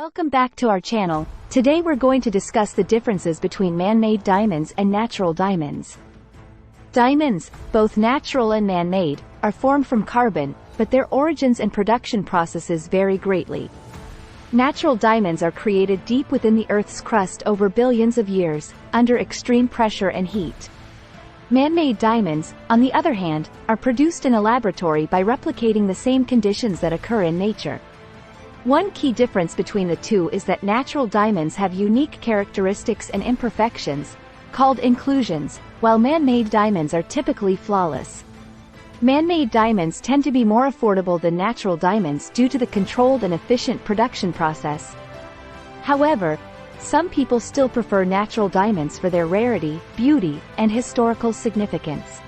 Welcome back to our channel. Today we're going to discuss the differences between man-made diamonds and natural diamonds. Diamonds, both natural and man-made, are formed from carbon, but their origins and production processes vary greatly. Natural diamonds are created deep within the Earth's crust over billions of years, under extreme pressure and heat. Man-made diamonds, on the other hand, are produced in a laboratory by replicating the same conditions that occur in nature. One key difference between the two is that natural diamonds have unique characteristics and imperfections, called inclusions, while man-made diamonds are typically flawless. Man-made diamonds tend to be more affordable than natural diamonds due to the controlled and efficient production process. However, some people still prefer natural diamonds for their rarity, beauty, and historical significance.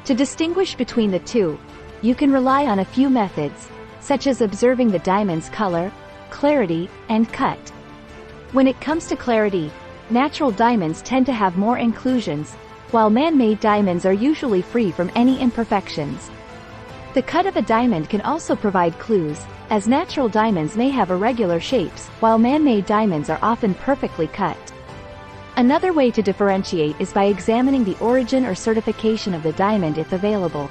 To distinguish between the two, you can rely on a few methods, such as observing the diamond's color, clarity, and cut. When it comes to clarity, natural diamonds tend to have more inclusions, while man-made diamonds are usually free from any imperfections. The cut of a diamond can also provide clues, as natural diamonds may have irregular shapes, while man-made diamonds are often perfectly cut. Another way to differentiate is by examining the origin or certification of the diamond if available.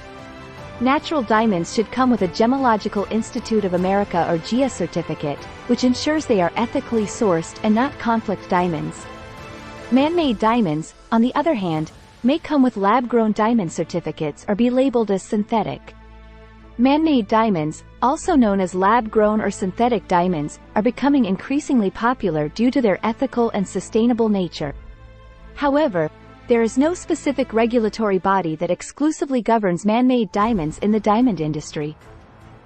Natural diamonds should come with a Gemological Institute of America or GIA certificate, which ensures they are ethically sourced and not conflict diamonds. Man-made diamonds, on the other hand, may come with lab-grown diamond certificates or be labeled as synthetic. Man-made diamonds, also known as lab-grown or synthetic diamonds, are becoming increasingly popular due to their ethical and sustainable nature. However, there is no specific regulatory body that exclusively governs man-made diamonds in the diamond industry.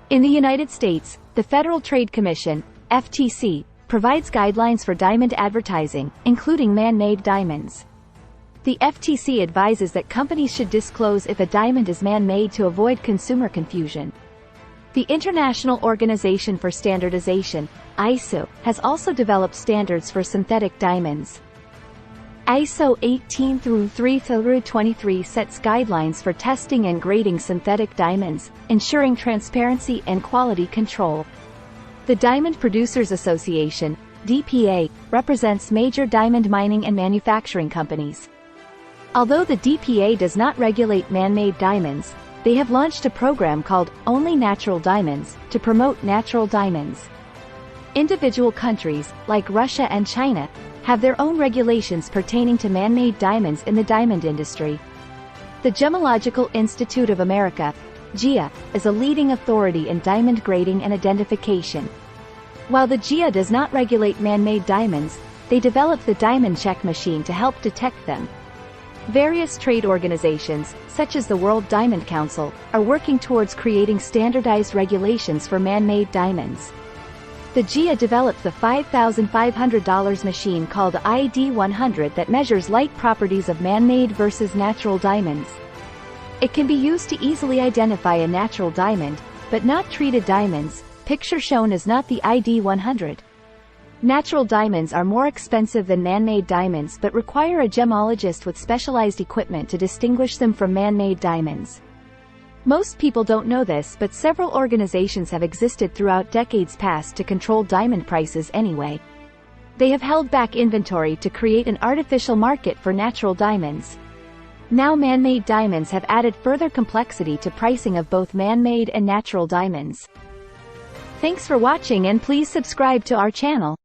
In the United States, the Federal Trade Commission, FTC, provides guidelines for diamond advertising, including man-made diamonds. The FTC advises that companies should disclose if a diamond is man-made to avoid consumer confusion. The International Organization for Standardization, ISO, has also developed standards for synthetic diamonds. ISO 18-3-23 sets guidelines for testing and grading synthetic diamonds, ensuring transparency and quality control. The Diamond Producers Association, DPA, represents major diamond mining and manufacturing companies. Although the DPA does not regulate man-made diamonds, they have launched a program called Only Natural Diamonds to promote natural diamonds. Individual countries, like Russia and China, have their own regulations pertaining to man-made diamonds in the diamond industry. The Gemological Institute of America, GIA, is a leading authority in diamond grading and identification. While the GIA does not regulate man-made diamonds, they developed the diamond check machine to help detect them. Various trade organizations, such as the World Diamond Council, are working towards creating standardized regulations for man-made diamonds. The GIA developed the $5,500 machine called ID100 that measures light properties of man-made versus natural diamonds. It can be used to easily identify a natural diamond, but not treated diamonds. Picture shown is not the ID100. Natural diamonds are more expensive than man-made diamonds but require a gemologist with specialized equipment to distinguish them from man-made diamonds. Most people don't know this, but several organizations have existed throughout decades past to control diamond prices anyway. They have held back inventory to create an artificial market for natural diamonds. Now man-made diamonds have added further complexity to pricing of both man-made and natural diamonds. Thanks for watching and please subscribe to our channel.